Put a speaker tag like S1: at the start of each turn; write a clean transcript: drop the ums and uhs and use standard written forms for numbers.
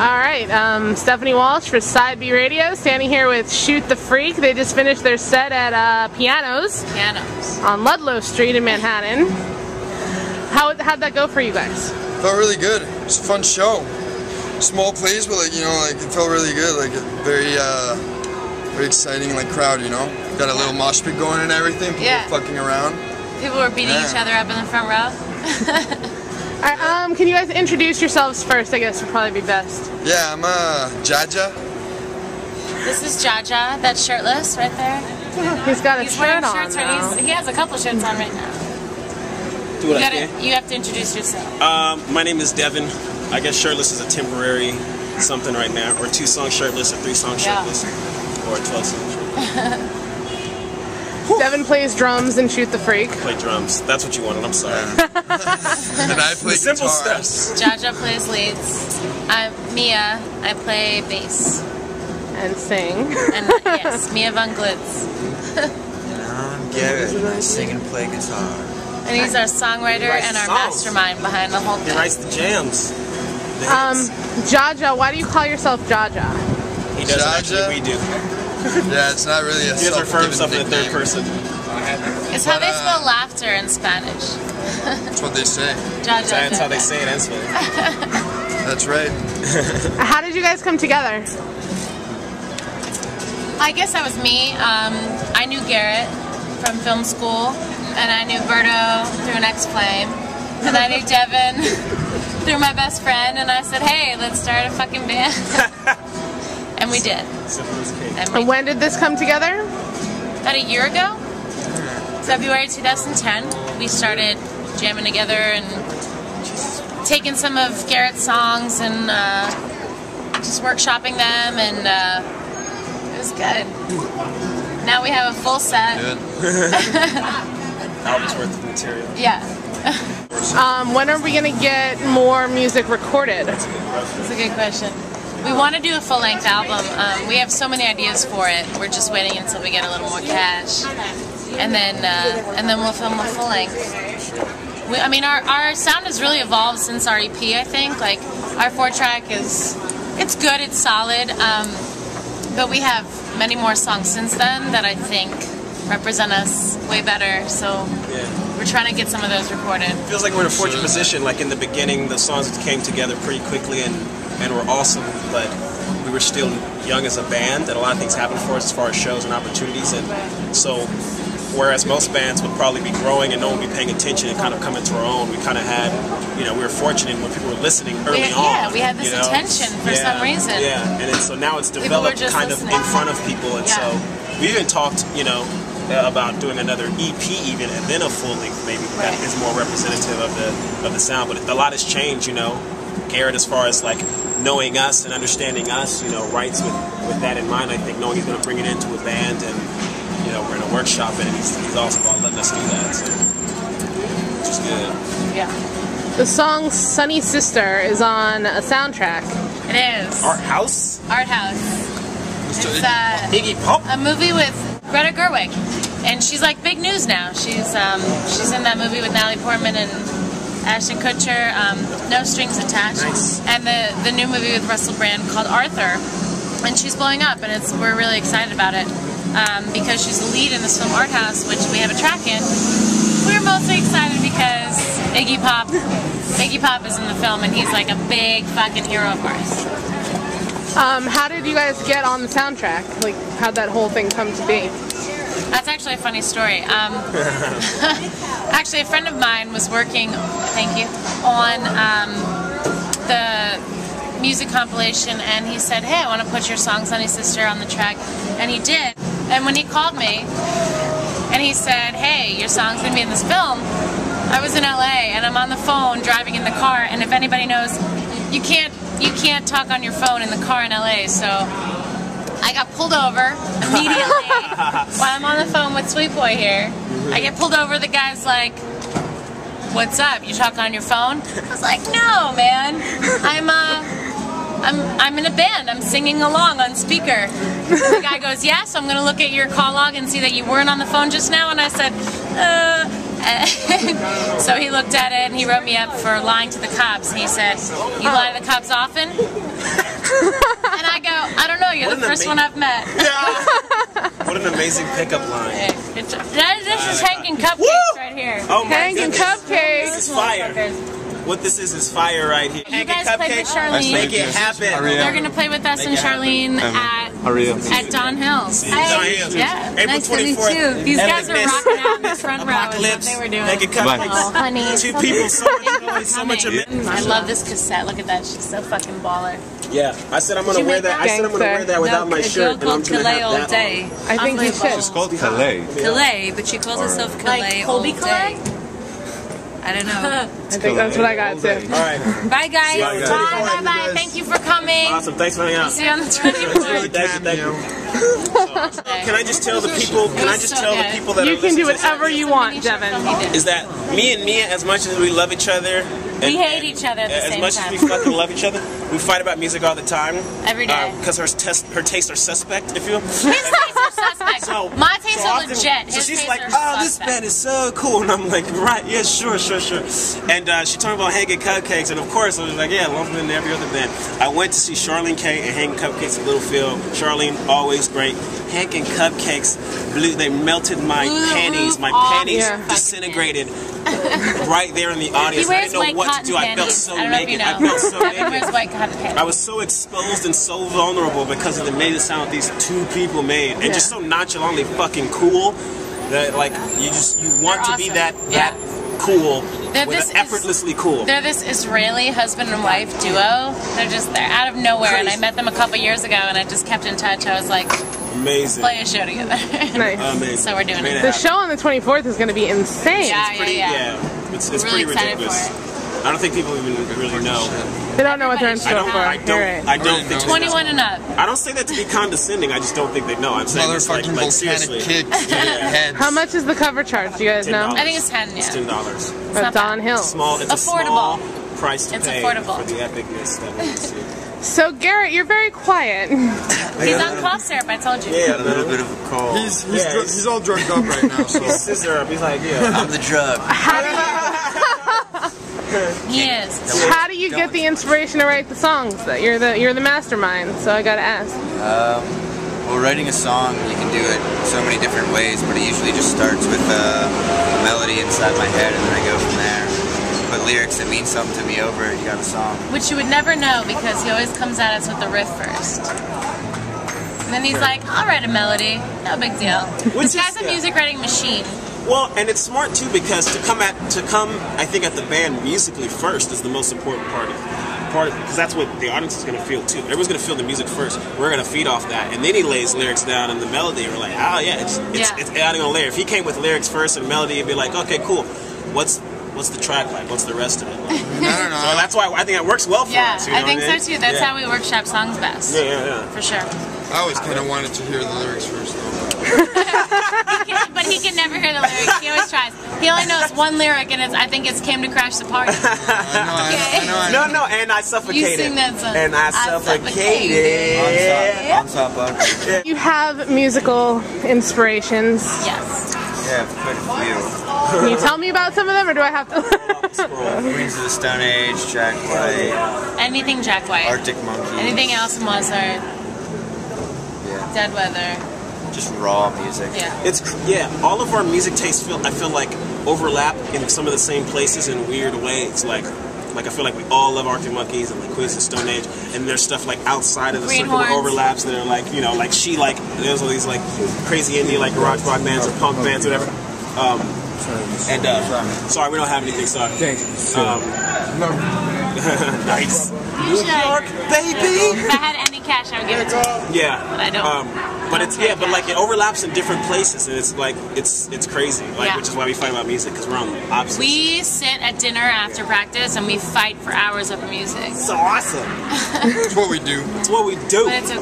S1: Alright, Stephanie Walsh for Side B Radio, standing here with Shoot the Freak. They just finished their set at Pianos on Ludlow Street in Manhattan. How'd that go for you guys?
S2: Felt really good. It was a fun show. Small place, but it felt really good. Like a very exciting crowd, Got a little mosh pit going and everything. People were fucking around.
S3: People were beating each other up in the front row.
S1: Alright, can you guys introduce yourselves first? I guess would probably be best.
S2: Yeah, I'm Jaja.
S3: This is Jaja. That's shirtless right there.
S1: He's got a
S3: He's
S1: shirt
S3: wearing
S1: on
S3: shirts.
S1: now.
S3: He has a couple shirts on right now. You have to introduce yourself.
S4: My name is Devin. I guess shirtless is a temporary something right now, or 2 songs shirtless, or 3 songs shirtless, or 12 songs shirtless.
S1: Devin plays drums and Shoot the Freak.
S4: I play drums. That's what you wanted. I'm sorry.
S2: And I play
S4: simple
S2: guitar.
S4: steps.
S3: Jaja plays leads. I'm Mia. I play bass.
S1: And sing.
S3: And yes, Mia Van Glitz.
S5: And I'm Garrett. I sing and play guitar.
S3: And he's our songwriter and our mastermind behind the whole thing.
S4: He writes the jams.
S1: Jaja, why do you call yourself Jaja?
S4: He doesn't actually, we do.
S2: Yeah, it's not really a
S4: He does refer to himself in the third person.
S3: It's how they spell laughter in Spanish.
S2: That's what they say.
S3: Jaja.
S4: That's how they say it in Spanish.
S2: That's right.
S1: How did you guys come together?
S3: I guess that was me. I knew Garrett from film school, and I knew Berto through an ex-flame, and I knew Devin through my best friend, and I said, hey, let's start a fucking band. And we did.
S1: And when did this come together?
S3: About a year ago, February 2010, we started jamming together and taking some of Garrett's songs and just workshopping them, and it was good. Now we have a full set.
S2: Good.
S4: Album's worth of material.
S3: Yeah.
S1: When are we going to get more music recorded?
S3: That's a good question. We want to do a full-length album. We have so many ideas for it. We're just waiting until we get a little more cash, and then we'll film a full-length. I mean, our sound has really evolved since our EP. I think our 4-track it's good, it's solid, but we have many more songs since then that I think represent us way better. So we're trying to get some of those recorded.
S4: It feels like we're in a fortunate position. Like in the beginning, the songs came together pretty quickly and were awesome, but we were still young as a band, and a lot of things happened for us as far as shows and opportunities, and so whereas most bands would probably be growing and no one would be paying attention and kind of coming to our own, we kind of had, we were fortunate when people were listening early on.
S3: Yeah, we had this attention for some reason.
S4: Yeah, and so now it's developed kind of in front of people, and so we even talked, about doing another EP even, and then a full length maybe that is more representative of the sound, but a lot has changed, Garrett, as far as knowing us and understanding us, writes with that in mind. I think knowing he's going to bring it into a band, and we're in a workshop, and he's also about letting us do that, so which is good.
S1: Yeah. The song "Sunny Sister" is on a soundtrack.
S3: It is.
S4: Art House.
S3: Art House. It's
S4: Iggy Pop.
S3: A movie with Greta Gerwig, and she's big news now. She's in that movie with Natalie Portman and Ashton Kutcher, No Strings Attached, and the new movie with Russell Brand called Arthur, and she's blowing up, and we're really excited about it because she's the lead in this film Art House, which we have a track in. We're mostly excited because Iggy Pop is in the film, and he's a big fucking hero of ours.
S1: How did you guys get on the soundtrack? How'd that whole thing come to be?
S3: That's actually a funny story. Actually, a friend of mine was working, on the music compilation, and he said, hey, I want to put your song Sunny Sister on the track, and he did. And when he called me, and he said, hey, your song's going to be in this film, I was in LA, and I'm on the phone driving in the car, and if anybody knows, you can't talk on your phone in the car in LA, so I got pulled over immediately while I'm on the phone with Sweet Boy here. I get pulled over, the guy's like, what's up, you talk on your phone? I was like, no, man, I'm in a band, I'm singing along on speaker. The guy goes, yeah, so I'm going to look at your call log and see that you weren't on the phone just now, and I said, So he looked at it and he wrote me up for lying to the cops, and he said, you lie to the cops often? first one I've met.
S4: Yeah. What an amazing pickup line.
S3: This is Hank and Cupcakes right here.
S4: Oh my
S1: Hank and Cupcakes.
S4: This is fire. What this is fire right here.
S3: You guys played with Charlene.
S4: Make it happen.
S3: They're going to play with us and Charlene at Don Hills. Yeah.
S4: April 24th.
S3: These guys are rocking out in the front row. Is what they were doing.
S4: Make it cupcakes.
S3: Oh, honey.
S4: Two people, so much amazing.
S3: I love this cassette. Look at that. She's so fucking baller.
S4: Yeah, I said I'm gonna wear that. I said I'm gonna wear that without my shirt, and I'm gonna have that
S3: day.
S1: I think you should.
S6: It's called Calais.
S3: Calais, but she calls herself Calais all day. I don't know.
S1: I think that's what I got too.
S4: All right.
S3: Bye, guys.
S4: Bye.
S3: Bye. Thank you for coming.
S4: Awesome. Thanks for hanging out.
S3: See you on the 24th.
S4: Thank you. Can I just tell the people? Can I just tell the people that
S1: you can do whatever you want, Devin?
S4: Is that me and Mia? As much as we love each other,
S3: we hate each other at the same time.
S4: As much as we fucking love each other, we fight about music all the time.
S3: Every day.
S4: Because her tastes are suspect, if you will.
S3: His tastes are suspect.
S4: So,
S3: my tastes are legit.
S4: So
S3: His
S4: she's
S3: tastes
S4: like,
S3: are
S4: oh, this
S3: suspect.
S4: band is so cool. And I'm like, right, yeah, sure. And she told me about Hank and Cupcakes. And of course, I was like, yeah, lump them in every other band. I went to see Charlene K and Hank and Cupcakes at Littlefield. Charlene, always great. Hank and Cupcakes, they melted my panties. My panties disintegrated right there in the audience. I didn't know what to do. I felt so naked. I felt so naked. I was so exposed and so vulnerable because of the amazing sound these two people made, and just so nonchalantly fucking cool that like you want to be that cool. Effortlessly cool.
S3: They're this Israeli husband and wife duo. They're out of nowhere, and I met them a couple years ago, and I just kept in touch. I was like,
S4: amazing.
S3: Play a show together.
S1: Nice.
S4: Amazing.
S3: So we're doing it.
S1: The show on the 24th is going to be insane.
S3: It's
S4: It's
S3: really
S4: pretty
S3: excited
S4: ridiculous.
S3: for it.
S4: I don't think people even really know.
S1: They don't know what they're in store for.
S4: I don't think
S3: 21 and up.
S4: I don't say that to be condescending. I just don't think they know. I'm saying it's like seriously.
S1: How much is the cover charge? Do you guys know?
S3: I think it's 10.
S4: It's $10.
S1: At Don Hill.
S4: It's a small price to pay for the epicness that we see.
S1: So Garrett, you're very quiet.
S3: He's on cough syrup. I told you.
S5: Yeah, a little bit of a cold.
S2: He's all drugged up right now. So.
S4: He's scissor. He's like, yeah.
S5: I'm the drug.
S3: He is.
S1: How do you get the inspiration to write the songs? You're the mastermind, so I gotta ask.
S5: Well, writing a song, you can do it so many different ways, but it usually just starts with a melody inside my head, and then I go from there. Put lyrics that mean something to me over it, you got a song.
S3: Which you would never know because he always comes at us with the riff first. And then he's like, I'll write a melody. No big deal. This guy's a music writing machine.
S4: Well, and it's smart too because to come I think at the band musically first is the most important part because that's what the audience is going to feel too. Everyone's going to feel the music first. We're going to feed off that, and then he lays lyrics down and the melody. We're like, oh yeah, it's adding on layer. If he came with lyrics first and melody, it'd be like, okay, cool. What's the track like? What's the rest of it like?
S2: I don't know.
S4: So that's why I think it works well for us. You know
S3: I think
S4: what I mean?
S3: so too. That's how we workshop songs best.
S4: Yeah.
S3: For sure.
S2: I always kind of wanted to hear the lyrics first, though.
S3: But he can never hear the lyrics. He always tries. He only knows one lyric, and I think it's "Came to Crash the Party."
S2: I know.
S4: No, and I suffocated.
S3: You sing that song.
S4: And I suffocated.
S5: On top.
S3: You
S1: have musical inspirations.
S3: Yes.
S5: Yeah, quite a few.
S1: Can you tell me about some of them, or do I have to?
S5: Queens of the Stone Age, Jack White.
S3: Anything Jack White.
S5: Arctic Monkeys.
S3: Anything else Mozart.
S5: Yeah.
S3: Dead Weather.
S5: Just raw music.
S3: Yeah.
S4: All of our music tastes I feel like overlap in some of the same places in weird ways. Like I feel like we all love Arctic Monkeys and like Queens of the Stone Age, and there's stuff like outside of the circle that overlaps that are like, you know, like there's all these like crazy indie like garage rock bands or punk bands, whatever. Sorry, we don't have anything. Sorry. Nice.
S3: New York, baby. If I had any cash, I would give it to you.
S4: Yeah.
S3: But I don't.
S4: But like it overlaps in different places, and it's like it's crazy. Like which is why we fight about music because we're on the opposite.
S3: We sit at dinner after practice and we fight for hours over music.
S4: It's awesome.
S2: It's what we do.
S4: It's what we do.
S3: But it's